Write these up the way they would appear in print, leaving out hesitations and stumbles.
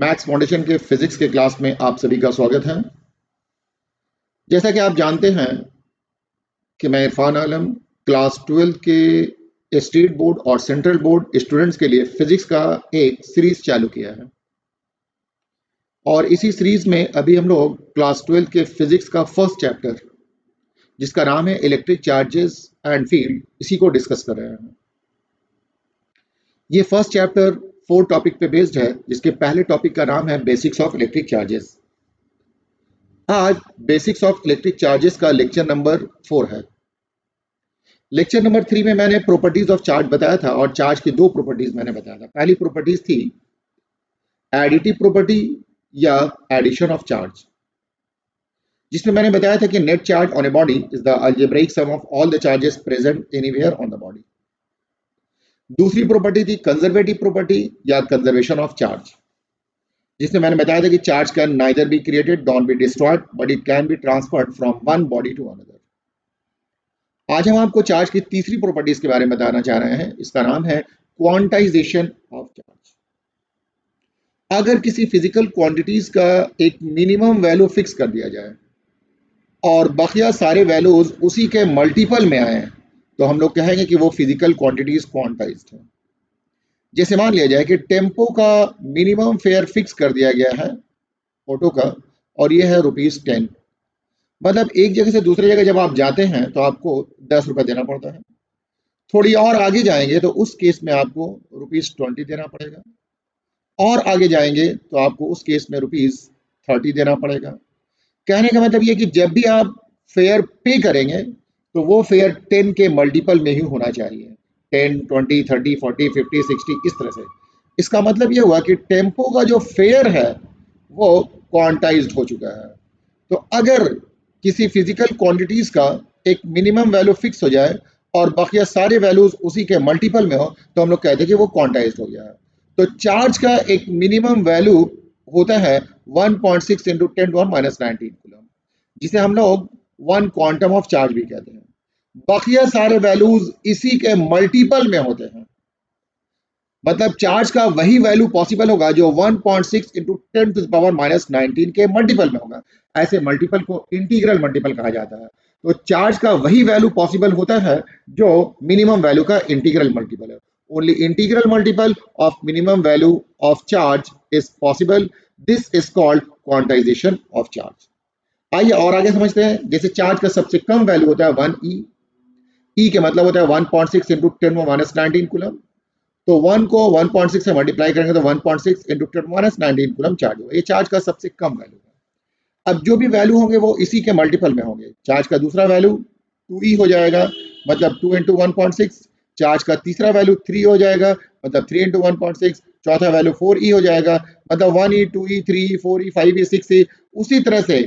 Maths foundation के physics के class में आप सभी का स्वागत है। जैसा कि आप जानते हैं कि मैं इरफान आलम क्लास 12 के स्टेट बोर्ड और सेंट्रल बोर्ड स्टूडेंट्स के लिए फिजिक्स का एक सीरीज चालू किया है और इसी सीरीज में अभी हम लोग क्लास 12 के फिजिक्स का फर्स्ट चैप्टर जिसका नाम है इलेक्ट्रिक चार्जेस एंड फील्ड, इसी को डिस्कस कर रहे हैं। ये फर्स्ट चैप्टर 4 टॉपिक पे बेस्ड है, जिसके पहले टॉपिक का नाम है बेसिक्स ऑफ इलेक्ट्रिक चार्जेस। आज बेसिक्स ऑफ इलेक्ट्रिक चार्जेस का लेक्चर नंबर 4 है। लेक्चर नंबर 3 में मैंने प्रॉपर्टीज ऑफ चार्ज बताया था और चार्ज की दो प्रॉपर्टीज मैंने बताया था। पहली प्रॉपर्टीज थी एडिटिव प्रॉपर्टी या एडिशन ऑफ चार्ज, जिसमें मैंने बताया था कि net charge on a body is the algebraic sum of all the charges present anywhere on the body. दूसरी प्रॉपर्टी थी कंजर्वेटिव प्रॉपर्टी या कंजर्वेशन ऑफ चार्ज, जिसमें मैंने बताया था कि charge can neither be created nor be destroyed but it can be transferred from one body to another. आज हम आपको चार्ज की तीसरी प्रॉपर्टीज के बारे में बताना चाह रहे हैं। इसका नाम है क्वांटाइजेशन ऑफ चार्ज। अगर किसी फिजिकल क्वांटिटीज का एक मिनिमम वैल्यू फिक्स कर दिया जाए और बकिया सारे वैल्यूज उसी के मल्टीपल में आए तो हम लोग कहेंगे कि वो फिजिकल क्वांटिटीज क्वांटाइज्ड है। जैसे मान लिया जाए कि टेम्पो का मिनिमम फेयर फिक्स कर दिया गया है ऑटो का और ये है ₹10। मतलब एक जगह से दूसरी जगह जब आप जाते हैं तो आपको 10 रुपये देना पड़ता है। थोड़ी और आगे जाएंगे तो उस केस में आपको ₹20 देना पड़ेगा, और आगे जाएंगे तो आपको उस केस में ₹30 देना पड़ेगा। कहने का मतलब ये कि जब भी आप फेयर पे करेंगे तो वो फेयर 10 के मल्टीपल में ही होना चाहिए। 10, 20, 30, 40, 50, 60 इस तरह से। इसका मतलब ये हुआ कि टेम्पो का जो फेयर है वो क्वांटाइज्ड हो चुका है। तो अगर किसी फिजिकल क्वांटिटीज का एक मिनिमम वैल्यू फिक्स हो जाए और बाकी सारे वैल्यूज उसी के मल्टीपल में हो तो हम लोग कहते हैं कि वो क्वांटाइज्ड हो गया है। तो चार्ज का एक मिनिमम वैल्यू होता है 1.6 × 10⁻19 कूलम, जिसे हम लोग 1 क्वांटम ऑफ चार्ज भी कहते हैं। बाकी सारे वैल्यूज इसी के मल्टीपल में होते हैं। मतलब चार्ज का वही वैल्यू पॉसिबल होगा जो 1.6 × 10⁻19 के मल्टीपल में होगा। ऐसे मल्टीपल को इंटीग्रल मल्टीपल कहा जाता है। तो चार्ज का वही वैल्यू पॉसिबल होता है जो मिनिमम वैल्यू का इंटीग्रल मल्टीपल है। Only integral multiple of minimum value of charge is possible. This is called quantization of charge. आइए और आगे समझते हैं। जैसे चार्ज का सबसे कम वैल्यू होता है 1e। e के मतलब होता है 1.6 × 10⁻19 कूलम। तो 1 को 1.6 से मल्टीप्लाई करेंगे तो 1.6 × 10⁻19 कूलम चार्ज होगा। ये चार्ज का सबसे कम वैल्यू है। अब जो भी वैल्यू होंगे वो इसी के मल्टीपल में होंगे। चार्ज का दूसरा वैल्यू 2e हो जाएगा, मतलब 2 × 1.6। चार्ज का तीसरा वैल्यू 3 हो जाएगा, मतलब 3 × 1.6। चौथा वैल्यू 4e हो जाएगा, मतलब 1e, 2e, 3e, 4e, 5e, 6e। उसी तरह से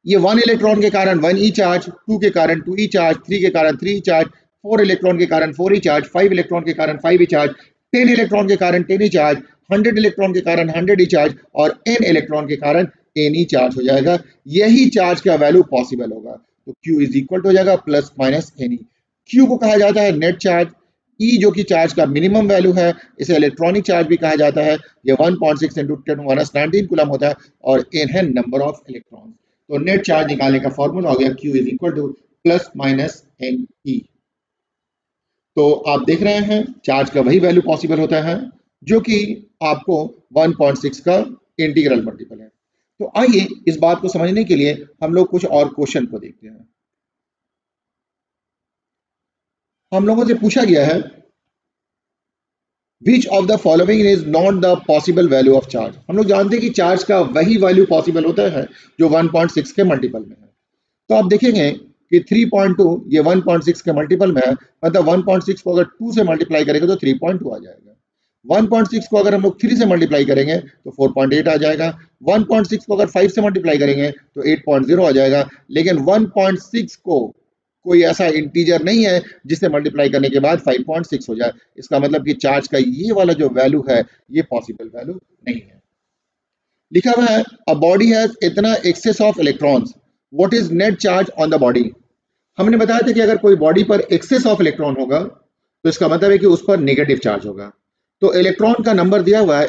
ये 1 इलेक्ट्रॉन के कारण 1e चार्ज, 2 के कारण 2e चार्ज, 3 के कारण 3e चार्ज, 4 इलेक्ट्रॉन के कारण 4e चार्ज, 5 इलेक्ट्रॉन के कारण 5e चार्ज, 10 इलेक्ट्रॉन के कारण 10e चार्ज, 100 इलेक्ट्रॉन के कारण 100e चार्ज और n इलेक्ट्रॉन के कारण ne चार्ज हो जाएगा। यही चार्ज का वैल्यू पॉसिबल होगा। तो Q इज इक्वल हो जाएगा प्लस माइनस ne। Q को कहा जाता है नेट चार्ज। E जो कि चार्ज का मिनिमम वैल्यू है, इसे इलेक्ट्रॉनिक चार्ज भी कहा जाता है। ये 1.6 × 10⁻19 कूलम होता है और n है नंबर ऑफ इलेक्ट्रॉन। तो नेट चार्ज निकालने का फॉर्मूला हो गया Q is equal two plus minus ne। तो आप देख रहे हैं चार्ज का वही वैल्यू पॉसिबल होता है जो कि आपको 1.6 का इंटीग्रल मल्टीपल है। तो आइए इस बात को समझने के लिए हम लोग कुछ और क्वेश्चन को देखते हैं। हम लोगों से पूछा गया है Which of the following is not the possible value of charge। हम लोग जानते हैं कि चार्ज का वही वैल्यू पॉसिबल होता है जो 1.6 के मल्टीपल में है। तो आप देखेंगे कि 3.2 ये 1.6 के मल्टीपल में है, मतलब 1.6 को अगर 2 से मल्टीप्लाई करेंगे तो 3.2 आ जाएगा। 1.6 को अगर हम लोग 3 से मल्टीप्लाई करेंगे तो 4.8 आ जाएगा। 1.6 को अगर 5 से मल्टीप्लाई करेंगे तो 8.0 आ जाएगा। लेकिन 1.6 को कोई ऐसा इंटीजर नहीं है जिसे मल्टीप्लाई करने के बाद 5.6 हो जाए। इसका मतलब कि चार्ज का ये वाला जो वैल्यू है ये पॉसिबल वैल्यू नहीं है। लिखा हुआ है अ बॉडी हैज इतना excess of electrons, what is net charge on the body. हमने बताया था कि अगर कोई बॉडी पर एक्सेस ऑफ इलेक्ट्रॉन होगा तो इसका मतलब है कि उस पर नेगेटिव चार्ज होगा। तो इलेक्ट्रॉन का नंबर दिया हुआ है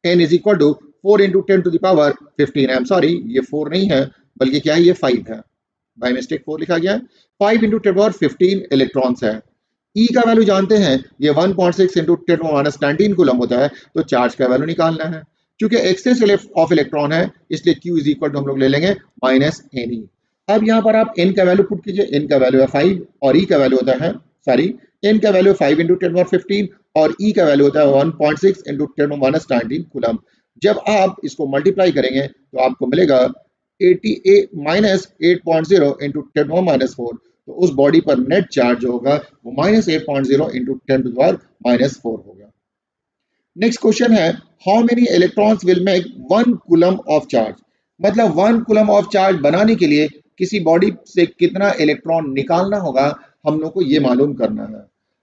n is equal to 4 into 10 to the power 15। I am sorry, ये 4 नहीं है बल्कि क्या है, ये 5 है, बाय मिस्टेक 4 लिखा गया है। 5 इंटू 10 पावर 15 इलेक्ट्रॉन्स है। E का वैल्यू जानते हैं, ये 1.6 इंटू 10 माइनस 19 कूलम होता है, तो चार्ज का वैल्यू निकालना है। क्योंकि एक्सेस ऑफ इलेक्ट्रॉन है इसलिए Q इज इक्वल टू हम लोग ले लेंगे माइनस NE। अब यहाँ पर आप n का वैल्यू पुट कीजिए, n का वैल्यू है 5 और E का वैल्यू होता है, सॉरी, n का वैल्यू 5 इंटू 10 पावर 15 और E का वैल्यू होता है 1.6 इंटू 10 माइनस 19 कूलम। जब आप इसको मल्टीप्लाई करेंगे तो आपको मिलेगा 88 माइनस 8.0 इंटू 10 माइनस 4, तो उस बॉडी पर नेट चार्ज जो होगा वो minus 8.0 into 10 to the power minus 4 होगा। नेक्स्ट क्वेश्चन है, how many electrons will make 1 coulomb of charge. मतलब 1 कूलम ऑफ चार्ज बनाने के लिए किसी बॉडी से कितना इलेक्ट्रॉन निकालना होगा, हम लोग को ये मालूम करना है।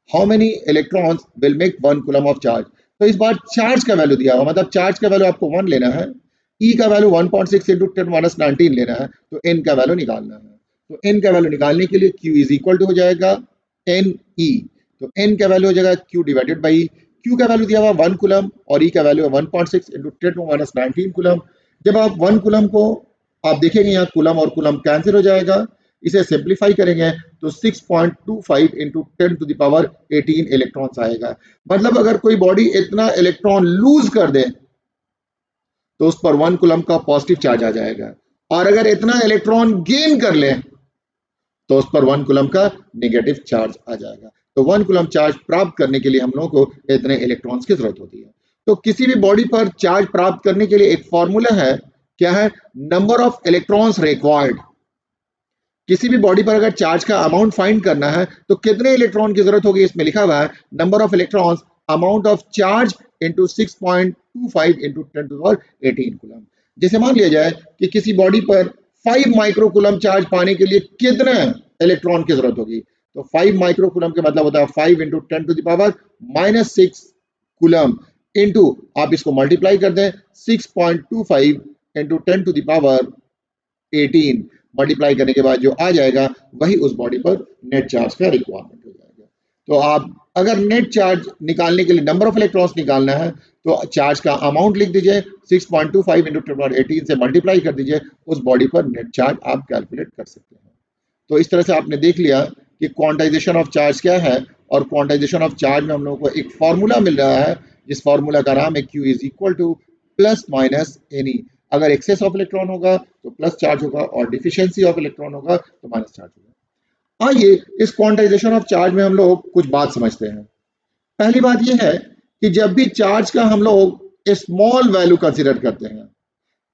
How many electrons will make 1 coulomb of charge. तो इस बार चार्ज का वैल्यू दिया हुआ, मतलब चार्ज का वैल्यू आपको 1 लेना है, E का वैल्यू 1.6 इंटू 10 माइनस 19 लेना है, तो N का वैल्यू निकालना है। तो N का वैल्यू निकालने के लिए Q इज इक्वल टू हो जाएगा NE। तो N का वैल्यू हो जाएगा Q डिवाइडेड बाई, Q का वैल्यू दिया हुआ 1 कूलम और E का वैल्यू है 1.6 इंटू 10 माइनस 19 कूलम। जब आप 1 कूलम को आप देखेंगे यहाँ कूलम और कूलम कैंसिल हो जाएगा, इसे सिंप्लीफाई करेंगे तो 6.25 into 10 to the power 18 electrons आएगा। मतलब अगर कोई बॉडी इतना इलेक्ट्रॉन लूज कर दे तो उस पर 1 कूलम का पॉजिटिव चार्ज आ जाएगा, और अगर इतना इलेक्ट्रॉन गेन कर ले तो उस पर 1 कूलम का नेगेटिव चार्ज आ जाएगा। तो 1 कूलम चार्ज प्राप्त करने के लिए हम लोगों को इतने इलेक्ट्रॉन्स की जरूरत होती है। तो किसी भी बॉडी पर चार्ज प्राप्त करने के लिए एक फॉर्मूला है, क्या है, नंबर ऑफ इलेक्ट्रॉन्स रिक्वायर्ड। किसी भी बॉडी पर अगर चार्ज का अमाउंट फाइंड करना है तो कितने इलेक्ट्रॉन की जरूरत होगी, इसमें लिखा हुआ है number of electrons amount of charge into 6.25 into 10 to power 18 coulomb. जैसे मान लिया जाए कि किसी बॉडी पर 5 माइक्रो कूलम चार्ज पाने के लिए कितने इलेक्ट्रॉन की जरूरत होगी, तो 5 माइक्रो कूलम का मतलब होता है 5 into 10 to the power minus 6 coulomb into आप इसको मल्टीप्लाई कर दें 6.25 into 10 to the power 18, multiply करने के बाद जो आ जाएगा वही उस बॉडी पर नेट चार्ज का रिक्वायरमेंट हो जाएगा। तो आप अगर नेट चार्ज निकालने के लिए नंबर ऑफ इलेक्ट्रॉन्स निकालना है तो चार्ज का अमाउंट लिख दीजिए, 6.25 इंटू 10 पावर 18 से मल्टीप्लाई कर दीजिए, उस बॉडी पर नेट चार्ज आप कैलकुलेट कर सकते हैं। तो इस तरह से आपने देख लिया कि क्वांटाइजेशन ऑफ चार्ज क्या है, और क्वांटाइजेशन ऑफ चार्ज में हम लोगों को एक फॉर्मूला मिल रहा है जिस फॉर्मूला का नाम है Q is equal two plus minus NE। अगर एक्सेस ऑफ इलेक्ट्रॉन होगा तो प्लस चार्ज होगा और डिफिशियंसी ऑफ इलेक्ट्रॉन होगा तो माइनस चार्ज होगा। आइए इस क्वांटाइजेशन ऑफ चार्ज में हम लोग कुछ बात समझते हैं। पहली बात यह है कि जब भी चार्ज का हम लोग स्मॉल वैल्यू कंसीडर करते हैं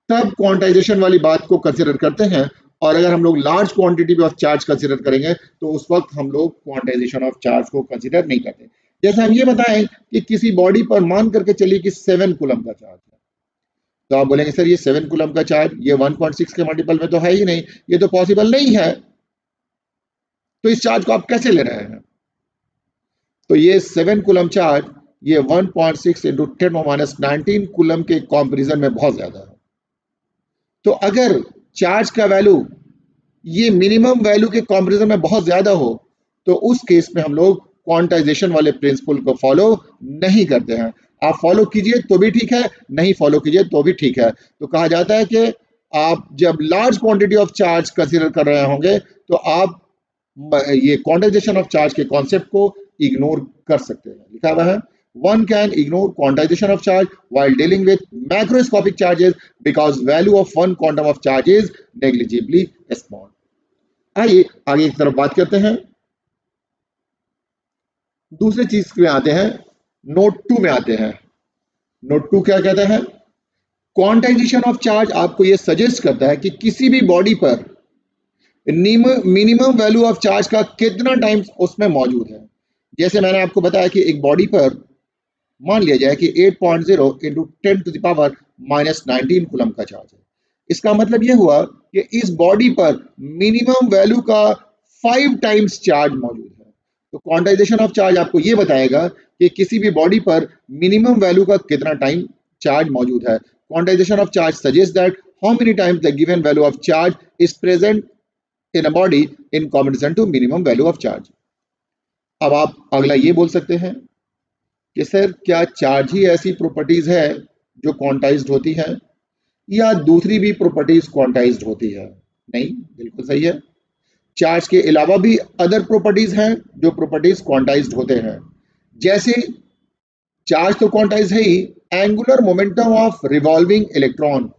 तब क्वांटाइजेशन वाली बात को कंसीडर करते हैं, और अगर हम लोग large quantity of charge consider करेंगे तो उस वक्त हम लोग क्वांटाइजेशन ऑफ चार्ज को कंसीडर नहीं करते। जैसे हम ये बताएं कि किसी बॉडी पर मान करके चलिए कि 7 कूलम का चार्ज है, तो आप बोलेंगे सर ये 7 कूलम का चार्ज ये 1.6 के मल्टीपल में तो है ही नहीं, ये तो पॉसिबल नहीं है, तो इस चार्ज को आप कैसे ले रहे हैं। तो ये 7 कूलम चार्ज ये 1.6 इंटू 10 माइनस 19 कूलम के कंपैरिजन में बहुत ज्यादा है। तो अगर चार्ज का वैल्यू ये मिनिमम वैल्यू के कंपैरिजन में बहुत ज्यादा हो तो उस केस में हम लोग क्वांटाइजेशन वाले प्रिंसिपल को फॉलो नहीं करते हैं। आप फॉलो कीजिए तो भी ठीक है, नहीं फॉलो कीजिए तो भी ठीक है। तो कहा जाता है कि आप जब large quantity of charge consider कर रहे होंगे तो आप ये क्वांटाइजेशन ऑफ चार्ज के कॉन्सेप्ट को इग्नोर कर सकते हैं। लिखा हुआ है one can ignore quantization of charge while dealing with macroscopic charges because value of one quantum of charge is negligibly small। आइए आगे एक तरफ बात करते हैं, दूसरी चीज में आते हैं, नोट 2 में आते हैं। नोट 2 क्या कहता है, क्वांटाइजेशन ऑफ चार्ज आपको यह सजेस्ट करता है कि किसी भी बॉडी पर मिनिमम वैल्यू ऑफ चार्ज का कितना टाइम उसमें मौजूद है। जैसे मैंने आपको बताया कि एक बॉडी पर मान लिया जाए कि 8.0 into 10 to the power minus 19 coulomb का चार्ज है। इसका मतलब यह हुआ कि इस बॉडी पर मिनिमम वैल्यू का 5 टाइम्स चार्ज मौजूद है। तो क्वांटाइजेशन ऑफ चार्ज आपको यह बताएगा कि किसी भी बॉडी पर मिनिमम वैल्यू का कितना टाइम चार्ज मौजूद है। Quantization of charge suggest that how many times the given value of charge is present in a body in combination to minimum value of charge. अब आप अगला ये बोल सकते हैं कि सर क्या चार्ज ही ऐसी प्रॉपर्टीज है जो क्वांटाइज्ड होती है, या दूसरी भी प्रॉपर्टीज क्वांटाइज्ड होती है? नहीं, बिल्कुल सही है। चार्ज के अलावा भी अदर प्रॉपर्टीज हैं जो प्रॉपर्टीज क्वांटाइज्ड होते हैं। जैसे चार्ज तो क्वांटाइज है ही, angular momentum of revolving electron.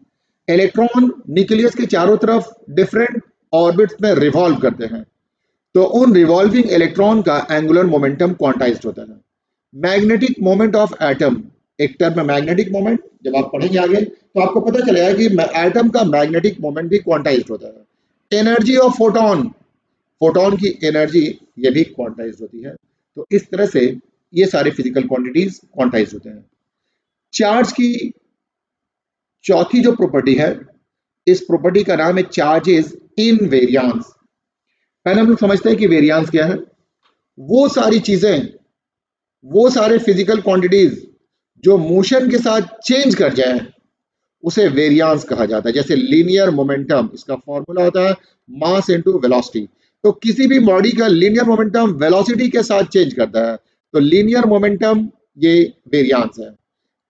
Electron nucleus के चारों तरफ डिफरेंट ऑर्बिट्स में रिवॉल्व करते हैं, तो उन रिवॉल्विंग इलेक्ट्रॉन का एंगुलर मोमेंटम क्वांटाइज्ड होता है। मैग्नेटिक मोमेंट ऑफ एटम, एक टर्म है मैग्नेटिक मोमेंट, जब आप पढ़ेंगे आगे तो आपको पता चलेगा कि एटम का मैग्नेटिक मोमेंट भी क्वांटाइज्ड होता है। एनर्जी ऑफ फोटोन, फोटोन की एनर्जी ये भी क्वांटाइज्ड होती है। तो इस तरह से ये सारे फिजिकल क्वांटिटीज क्वांटाइज्ड होते हैं। चार्ज की चौथी जो प्रॉपर्टी है, इस प्रॉपर्टी का नाम है चार्जेस इन वेरियांस। पहले हम लोग समझते हैं कि वेरियांस क्या है। वो सारी चीजें, वो सारे फिजिकल क्वांटिटीज जो मोशन के साथ चेंज कर जाए उसे वेरियांस कहा जाता है। जैसे लीनियर मोमेंटम, इसका फॉर्मूला होता है मास इनटू वेलोसिटी। तो किसी भी बॉडी का लीनियर मोमेंटम वेलोसिटी के साथ चेंज करता है, तो लीनियर मोमेंटम ये वेरियांस है।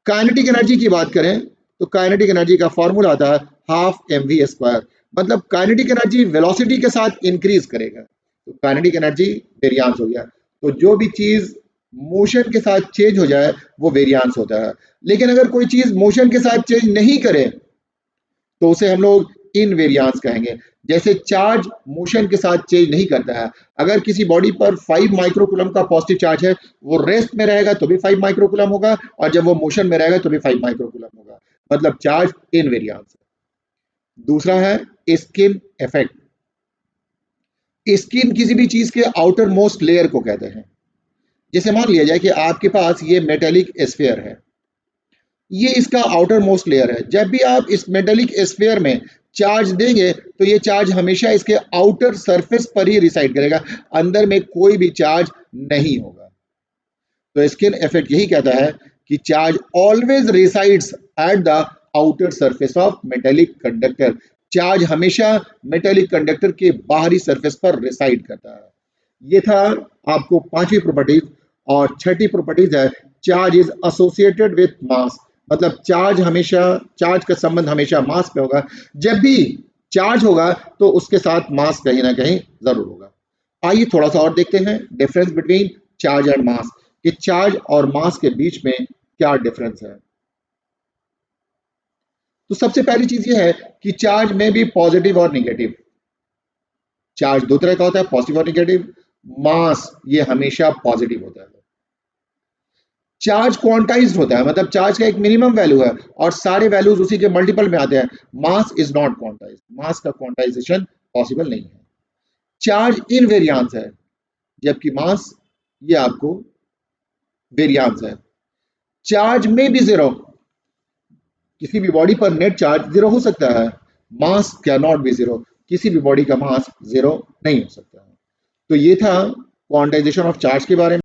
काइनेटिक एनर्जी की बात करें तो काइनेटिक एनर्जी का फॉर्मूला आता है हाफ mv², मतलब काइनेटिक एनर्जी वेलोसिटी के साथ इंक्रीज करेगा, तो काइनेटिक एनर्जी वेरियांस हो गया। तो जो भी चीज मोशन के साथ चेंज हो जाए वो वेरियांस होता है। लेकिन अगर कोई चीज मोशन के साथ चेंज नहीं करे तो उसे हम लोग इनवेरियांस कहेंगे। जैसे चार्ज मोशन के साथ चेंज नहीं करता है, अगर किसी बॉडी पर 5 माइक्रोकूलम का पॉजिटिव चार्ज है, वो रेस्ट में रहेगा तो भी 5 माइक्रोकूलम होगा, और जब वो मोशन में रहेगा तो भी 5 माइक्रोकूलम होगा, मतलब चार्ज इनवेरियांस है। दूसरा है स्किन इफेक्ट। स्किन किसी भी चीज के आउटर मोस्ट लेयर को कहते हैं। जैसे मान लिया जाए कि आपके पास ये मेटेलिक स्फीयर है, ये इसका आउटर मोस्ट लेयर है। जब भी आप इस मेटेलिक स्फीयर में चार्ज देंगे तो ये चार्ज हमेशा इसके आउटर सरफेस पर ही रिसाइड करेगा, अंदर में कोई भी चार्ज नहीं होगा। तो स्किन इफेक्ट यही कहता है कि charge always resides at the outer surface of metallic conductor. Charge हमेशा मेटेलिक कंडक्टर के बाहरी सरफेस पर रिसाइड करता है। ये था आपको पांचवी प्रॉपर्टीज। और छठी प्रॉपर्टीज है charge is associated with mass, मतलब चार्ज का संबंध हमेशा मास पे होगा। जब भी चार्ज होगा तो उसके साथ मास कहीं ना कहीं जरूर होगा। आइए थोड़ा सा और देखते हैं difference between charge and mass, कि चार्ज और मास के बीच में क्या डिफरेंस है। तो सबसे पहली चीज ये है कि चार्ज में भी पॉजिटिव और निगेटिव। चार्ज दो तरह का होता है, पॉजिटिव और निगेटिव। मास ये हमेशा पॉजिटिव होता है। चार्ज क्वांटाइज्ड होता है, मतलब चार्ज का एक मिनिमम वैल्यू है और सारे वैल्यूज उसी के मल्टीपल में आते हैं। मास इज नॉट क्वांटाइज्ड, मास का क्वांटाइजेशन पॉसिबल नहीं है। चार्ज इनवेरियांस है, जबकि मास ये आपको वेरियांस है। चार्ज में भी जीरो, किसी भी बॉडी पर नेट चार्ज जीरो हो सकता है, मास कैन नॉट बी जीरो, किसी भी बॉडी का मास जीरो नहीं हो सकता है। तो ये था क्वांटाइजेशन ऑफ चार्ज के बारे में।